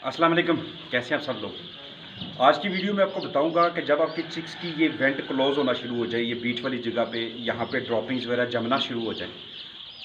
अस्सलाम वालेकुम। कैसे हैं आप सब लोग। आज की वीडियो में आपको बताऊंगा कि जब आपकी चिक्स की ये वेंट क्लोज होना शुरू हो जाए, ये बीच वाली जगह पे यहाँ पे ड्रॉपिंग्स वगैरह जमना शुरू हो जाए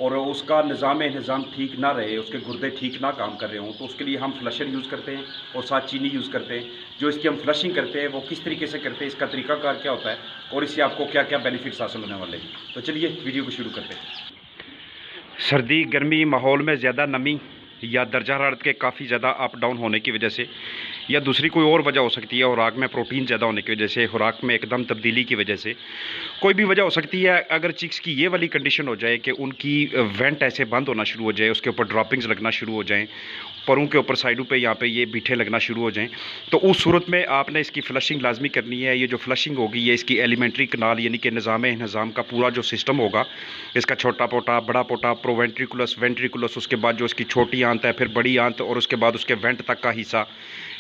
और उसका निज़ाम ठीक ना रहे, उसके गुर्दे ठीक ना काम कर रहे हों, तो उसके लिए हम फ्लशर यूज़ करते हैं और साथ चीनी यूज़ करते हैं। जो इसकी हम फ्लशिंग करते हैं वो किस तरीके से करते हैं, इसका तरीकाकार क्या होता है और इससे आपको क्या क्या बेनिफिट्स हासिल होने वाले हैं। तो चलिए वीडियो को शुरू करते हैं। सर्दी गर्मी माहौल में ज़्यादा नमी या दर्जा हरारत के काफ़ी ज़्यादा अप डाउन होने की वजह से या दूसरी कोई और वजह हो सकती है, खुराक में प्रोटीन ज़्यादा होने की वजह से, खुराक में एकदम तब्दीली की वजह से, कोई भी वजह हो सकती है। अगर चिक्स की ये वाली कंडीशन हो जाए कि उनकी वेंट ऐसे बंद होना शुरू हो जाए, उसके ऊपर ड्रॉपिंग्स लगना शुरू हो जाएं, परों के ऊपर साइडों पे यहाँ पे ये बीठे लगना शुरू हो जाएं, तो उस सूरत में आपने इसकी फ्लशिंग लाजमी करनी है। ये जो फ्लशिंग होगी ये इसकी एलिमेंट्री कनाल यानी कि निज़ाम का पूरा जो सिस्टम होगा, इसका छोटा पोटा, बड़ा पोटा, प्रोवेंट्रिकुलस, वेंट्रिकुलस, उसके बाद जो इसकी छोटी आंत है, फिर बड़ी आंत और उसके बाद उसके वेंट तक का हिस्सा,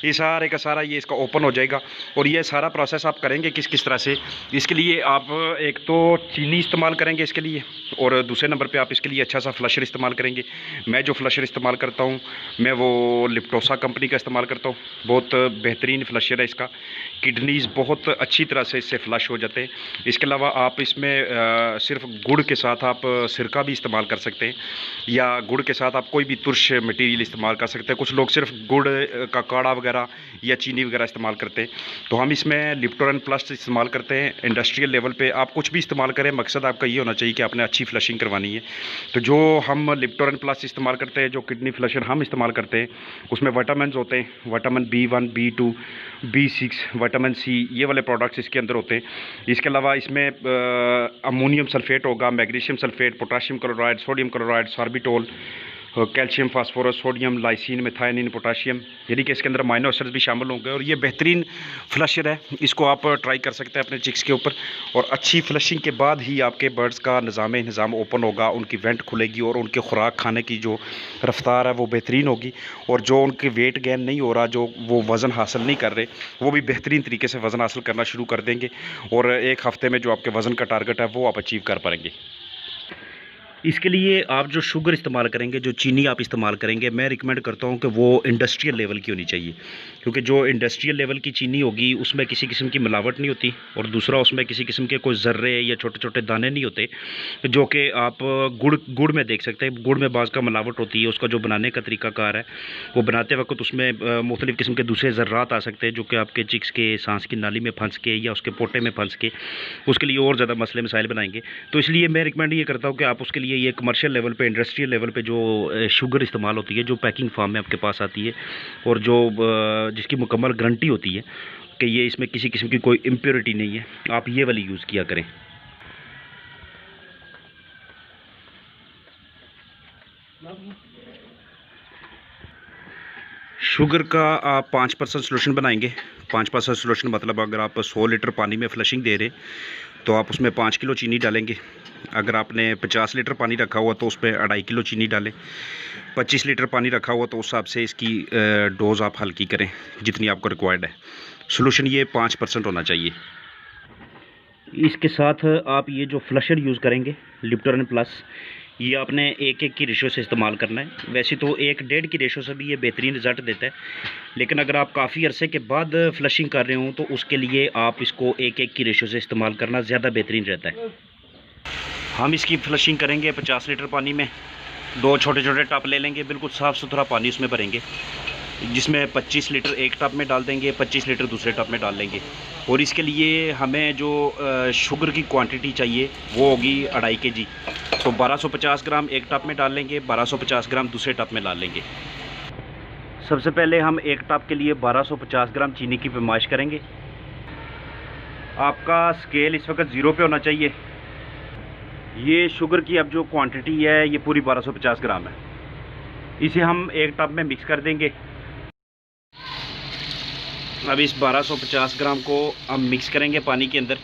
ये सारे का सारा ये इसका ओपन हो जाएगा। और ये सारा प्रोसेस आप करेंगे किस किस तरह से, इसके लिए आप एक तो चीनी इस्तेमाल करेंगे इसके लिए, और दूसरे नंबर पे आप इसके लिए अच्छा सा फ्लशर इस्तेमाल करेंगे। मैं जो फ्लशर इस्तेमाल करता हूँ, मैं वो लिप्टोसा कंपनी का इस्तेमाल करता हूँ। बहुत बेहतरीन फ्लशर है इसका, किडनीज़ बहुत अच्छी तरह से इससे फ्लश हो जाते हैं। इसके अलावा आप इसमें सिर्फ गुड़ के साथ आप सिरका भी इस्तेमाल कर सकते हैं, या गुड़ के साथ आप कोई भी तुरश मटेरियल इस्तेमाल कर सकते हैं। कुछ लोग सिर्फ गुड़ का काढ़ा वगैरह या चीनी वगैरह इस्तेमाल करते हैं, तो हम इसमें लिप्टोरन प्लस इस्तेमाल करते हैं। इंडस्ट्रियल लेवल पे आप कुछ भी इस्तेमाल करें, मकसद आपका ये होना चाहिए कि आपने अच्छी फ्लशिंग करवानी है। तो जो हम लिप्टोरन प्लस इस्तेमाल करते हैं, जो किडनी फ्लशर हम इस्तेमाल करते हैं, उसमें विटामिन होते हैं, vitamin B1, B2, B6, vitamin C, ये वाले प्रोडक्ट्स इसके अंदर होते हैं। इसके अलावा इसमें अमोनियम सल्फेट होगा, magnesium sulphate, potassium chloride, sodium chloride, sorbitol, calcium, phosphorus, sodium, lysine, methionine, potassium, यानी कि इसके अंदर अमाइनो एसिड्स भी शामिल होंगे। और ये बेहतरीन फ्लशर है, इसको आप ट्राई कर सकते हैं अपने चिक्स के ऊपर। और अच्छी फ्लशिंग के बाद ही आपके बर्ड्स का निज़ाम ओपन होगा, उनकी वेंट खुलेगी और उनके खुराक खाने की जो रफ्तार है वो बेहतरीन होगी। और जो उनके वेट गेन नहीं हो रहा, जो वो वज़न हासिल नहीं कर रहे, वो भी बेहतरीन तरीके से वज़न हासिल करना शुरू कर देंगे। और एक हफ़्ते में जो आपके वज़न का टारगेट है वो आप अचीव कर पाएंगे। इसके लिए आप जो शुगर इस्तेमाल करेंगे, जो चीनी आप इस्तेमाल करेंगे, मैं रिकमेंड करता हूँ कि वो इंडस्ट्रियल लेवल की होनी चाहिए, क्योंकि जो इंडस्ट्रियल लेवल की चीनी होगी उसमें किसी किस्म की मिलावट नहीं होती, और दूसरा उसमें किसी किस्म के कोई ज़र्रे या छोटे छोटे दाने नहीं होते, जो कि आप गुड़ में देख सकते हैं। गुड़ में बाज़ का मिलावट होती है, उसका जो बनाने का तरीकाकार है, वो बनाते वक्त उसमें मुख्तलिफ़ किस्म के दूसरे ज़र्रात आ सकते हैं, जो कि आपके चिक्स के सांस की नाली में फंस के या उसके पोटे में फंस के उसके लिए और ज़्यादा मसले मसाइल बनाएंगे। तो इसलिए मैं रिकमेंड ये करता हूँ कि आप उसके लिए ये कमर्शियल लेवल पे, इंडस्ट्रियल लेवल पे जो शुगर इस्तेमाल होती है, जो पैकिंग फार्म में आपके पास आती है, और जो जिसकी मुकम्मल गारंटी होती है कि ये इसमें किसी किस्म की कोई इम्प्योरिटी नहीं है, आप ये वाली यूज़ किया करें। शुगर का आप 5% सोल्यूशन बनाएंगे। 5% सोल्यूशन मतलब अगर आप 100 लीटर पानी में फ्लशिंग दे रहे तो आप उसमें 5 किलो चीनी डालेंगे। अगर आपने 50 लीटर पानी रखा हुआ तो उस पर 2.5 किलो चीनी डालें। 25 लीटर पानी रखा हुआ तो उस हिसाब से इसकी डोज़ आप हल्की करें जितनी आपको रिक्वायर्ड है। सोल्यूशन ये 5% होना चाहिए। इसके साथ आप ये जो फ्लशर यूज़ करेंगे लिप्टोरन प्लस, ये आपने 1:1 की रेशो से इस्तेमाल करना है। वैसे तो 1:1.5 की रेशो से भी ये बेहतरीन रिज़ल्ट देता है, लेकिन अगर आप काफ़ी अरसे के बाद फ्लशिंग कर रहे हो तो उसके लिए आप इसको 1:1 की रेशो से इस्तेमाल करना ज़्यादा बेहतरीन रहता है। हम इसकी फ्लशिंग करेंगे 50 लीटर पानी में। 2 छोटे छोटे टब ले लेंगे, बिल्कुल साफ़ सुथरा पानी उसमें भरेंगे, जिसमें 25 लीटर एक टब में डाल देंगे, 25 लीटर दूसरे टब में डाल लेंगे। और इसके लिए हमें जो शुगर की क्वांटिटी चाहिए वो होगी 2.5 kg। तो 1250 ग्राम एक टब में डाल लेंगे, 1250 ग्राम दूसरे टब में डाल लेंगे। सबसे पहले हम एक टब के लिए 1250 ग्राम चीनी की पैमाइश करेंगे। आपका स्केल इस वक्त 0 पे होना चाहिए। ये शुगर की अब जो क्वांटिटी है ये पूरी 1250 ग्राम है। इसे हम एक टब में मिक्स कर देंगे। अब इस 1250 ग्राम को हम मिक्स करेंगे पानी के अंदर।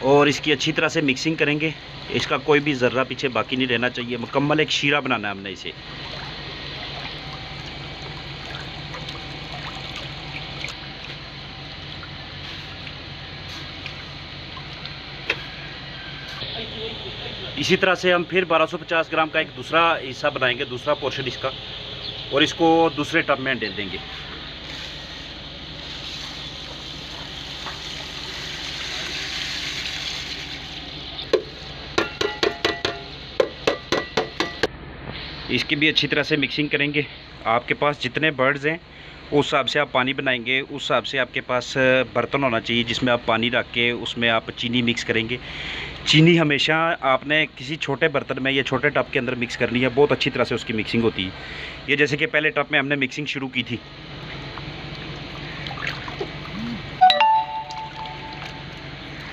और इसकी अच्छी तरह से मिक्सिंग करेंगे। इसका कोई भी ज़र्रा पीछे बाकी नहीं रहना चाहिए। मुकम्मल एक शीरा बनाना है हमने इसे। इसी तरह से हम फिर 1250 ग्राम का एक दूसरा हिस्सा बनाएंगे, दूसरा पोर्शन इसका, और इसको दूसरे टब में डाल देंगे। इसकी भी अच्छी तरह से मिक्सिंग करेंगे। आपके पास जितने बर्ड्स हैं उस हिसाब से आप पानी बनाएंगे, उस हिसाब से आपके पास बर्तन होना चाहिए जिसमें आप पानी रख के उसमें आप चीनी मिक्स करेंगे। चीनी हमेशा आपने किसी छोटे बर्तन में या छोटे टब के अंदर मिक्स करनी है, बहुत अच्छी तरह से उसकी मिक्सिंग होती है। ये जैसे कि पहले टब में हमने मिक्सिंग शुरू की थी,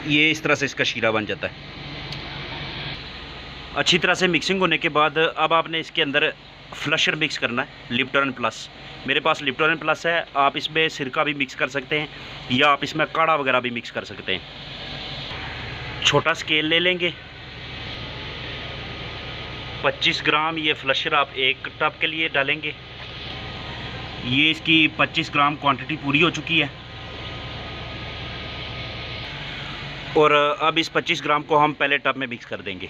ये इस तरह से इसका शीरा बन जाता है। अच्छी तरह से मिक्सिंग होने के बाद अब आपने इसके अंदर फ्लशर मिक्स करना है, लिप्टन प्लस। मेरे पास लिप्टन प्लस है, आप इसमें सिरका भी मिक्स कर सकते हैं या आप इसमें काढ़ा वगैरह भी मिक्स कर सकते हैं। छोटा स्केल ले लेंगे, 25 ग्राम ये फ्लशर आप एक टब के लिए डालेंगे। ये इसकी 25 ग्राम क्वांटिटी पूरी हो चुकी है, और अब इस 25 ग्राम को हम पहले टब में मिक्स कर देंगे।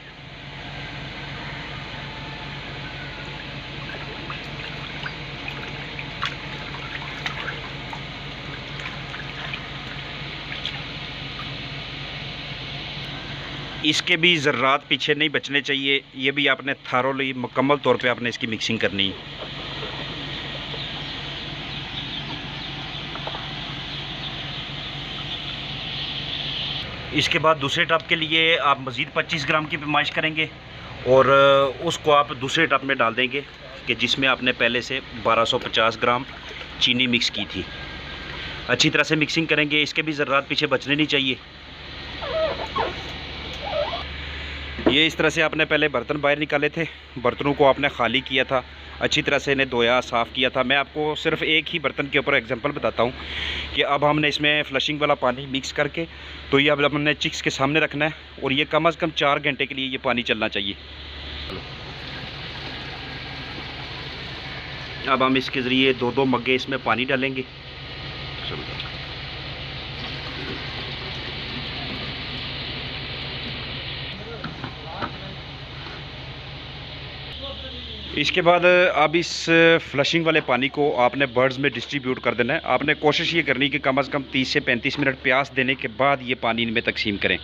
इसके भी ज़र्रात पीछे नहीं बचने चाहिए, ये भी आपने थारोली मुकम्मल तौर पे आपने इसकी मिक्सिंग करनी है। इसके बाद दूसरे टब के लिए आप मज़ीद 25 ग्राम की पैमाइश करेंगे और उसको आप दूसरे टब में डाल देंगे कि जिसमें आपने पहले से 1250 ग्राम चीनी मिक्स की थी। अच्छी तरह से मिक्सिंग करेंगे, इसके भी ज़र्रात पीछे बचने नहीं चाहिए। ये इस तरह से आपने पहले बर्तन बाहर निकाले थे, बर्तनों को आपने खाली किया था, अच्छी तरह से इन्हें धोया साफ़ किया था। मैं आपको सिर्फ एक ही बर्तन के ऊपर एग्जांपल बताता हूँ कि अब हमने इसमें फ्लशिंग वाला पानी मिक्स करके, तो ये अब हमने चिक्स के सामने रखना है और ये कम से कम 4 घंटे के लिए ये पानी चलना चाहिए। अब हम इसके ज़रिए 2-2 मग्गे इसमें पानी डालेंगे। इसके बाद अब इस फ्लशिंग वाले पानी को आपने बर्ड्स में डिस्ट्रीब्यूट कर देना है। आपने कोशिश ये करनी कि कम से कम 30 से 35 मिनट प्यास देने के बाद ये पानी इनमें तकसीम करें।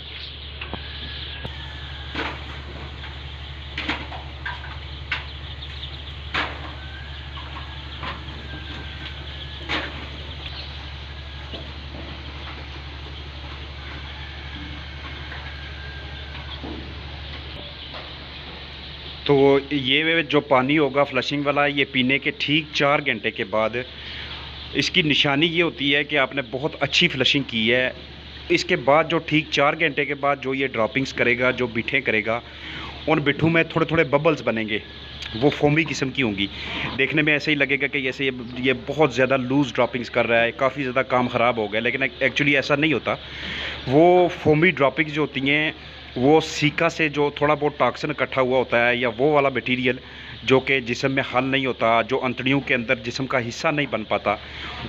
तो ये जो पानी होगा फ्लशिंग वाला, ये पीने के ठीक 4 घंटे के बाद इसकी निशानी ये होती है कि आपने बहुत अच्छी फ्लशिंग की है। इसके बाद जो ठीक 4 घंटे के बाद जो ये ड्रॉपिंग्स करेगा, जो बिठें करेगा, उन बिठों में थोड़े थोड़े बबल्स बनेंगे, वो फोमी किस्म की होंगी। देखने में ऐसे ही लगेगा कि जैसे ये बहुत ज़्यादा लूज़ ड्रॉपिंग्स कर रहा है, काफ़ी ज़्यादा काम ख़राब हो गया, लेकिन एक्चुअली ऐसा नहीं होता। वो फोमी ड्रॉपिंग्स जो होती हैं वो सीका से जो थोड़ा बहुत टॉक्सिन इकट्ठा हुआ होता है, या वो वाला मटीरियल जो कि जिस्म में हल नहीं होता, जो अंतड़ियों के अंदर जिस्म का हिस्सा नहीं बन पाता,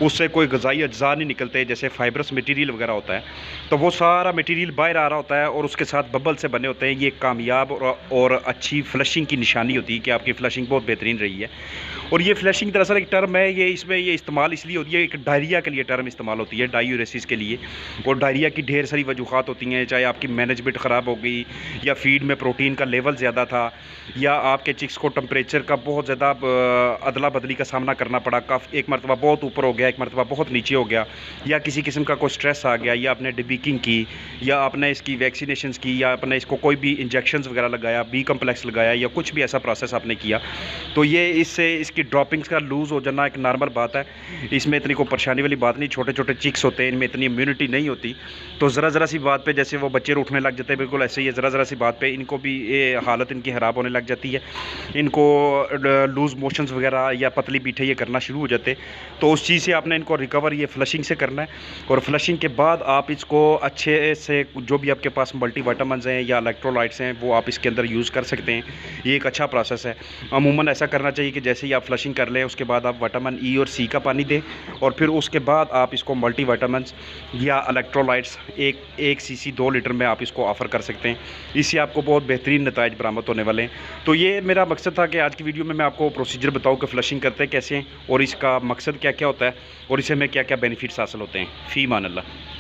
उससे कोई ग़िज़ाई अज्जा नहीं निकलते, जैसे फाइब्रस मटीरियल वगैरह होता है, तो वो सारा मटीरियल बाहर आ रहा होता है और उसके साथ बबल से बने होते हैं। ये कामयाब और अच्छी फ्लशिंग की निशानी होती है कि आपकी फ्लशिंग बहुत बेहतरीन रही है। और ये फ्लशिंग दरअसल एक टर्म है, ये इसमें ये इस्तेमाल इसलिए होती है, एक डायरिया के लिए टर्म इस्तेमाल होती है, डायूरेसिस के लिए। और डायरिया की ढेर सारी वजूहात होती हैं, चाहे आपकी मैनेजमेंट ख़राब हो गई, या फीड में प्रोटीन का लेवल ज़्यादा था, या आपके चिक्स को टेम्परेचर का बहुत ज़्यादा अदला बदली का सामना करना पड़ा, काफ़ी एक मरतबा बहुत ऊपर हो गया, एक मरतबा बहुत नीचे हो गया, या किसी किस्म का कोई स्ट्रेस आ गया, या आपने डिबीकिंग की, या आपने इसकी वैक्सीनेशन की, या आपने इसको कोई भी इंजेक्शंस वगैरह लगाया, बी कम्प्लेक्स लगाया, या कुछ भी ऐसा प्रोसेस आपने किया, तो ये इससे इसकी ड्रॉपिंग्स का लूज़ हो जाना एक नॉर्मल बात है। इसमें इतनी कोई परेशानी वाली बात नहीं। छोटे छोटे चिक्स होते हैं, इनमें इतनी इम्यूनिटी नहीं होती, तो ज़रा सी बात पे जैसे वो बच्चे उठने लग जाते हैं, बिल्कुल ऐसे ही ज़रा सी बात पे इनको भी ये हालत इनकी ख़राब होने लग जाती है। इनको लूज़ मोशंस वगैरह या पतली पीठे ये करना शुरू हो जाते, तो उस चीज़ से आपने इनको रिकवर ये फ्लशिंग से करना है। और फ्लशिंग के बाद आप इसको अच्छे से जो भी आपके पास मल्टीविटामिन्स हैं या इलेक्ट्रोलाइट्स हैं वो आप इसके अंदर यूज़ कर सकते हैं। ये एक अच्छा प्रोसेस है। अमूमन ऐसा करना चाहिए कि जैसे ही आप फ्लशिंग कर लें, उसके बाद आप विटामिन ई और सी का पानी दें, और फिर उसके बाद आप इसको मल्टीविटामिन्स या इलेक्ट्रोलाइट्स एक सीसी 2 लीटर में आप इसको ऑफ़र कर सकते हैं। इससे आपको बहुत बेहतरीन नताइज बरामद होने वाले हैं। तो ये मेरा मकसद था कि आज की वीडियो में मैं आपको प्रोसीजर बताऊँ कि फ़्लशिंग करते हैं कैसे हैं और इसका मकसद क्या क्या होता है और इससे हमें क्या क्या बेनिफिट्स हासिल होते हैं। फ़ी मान अल्लाह।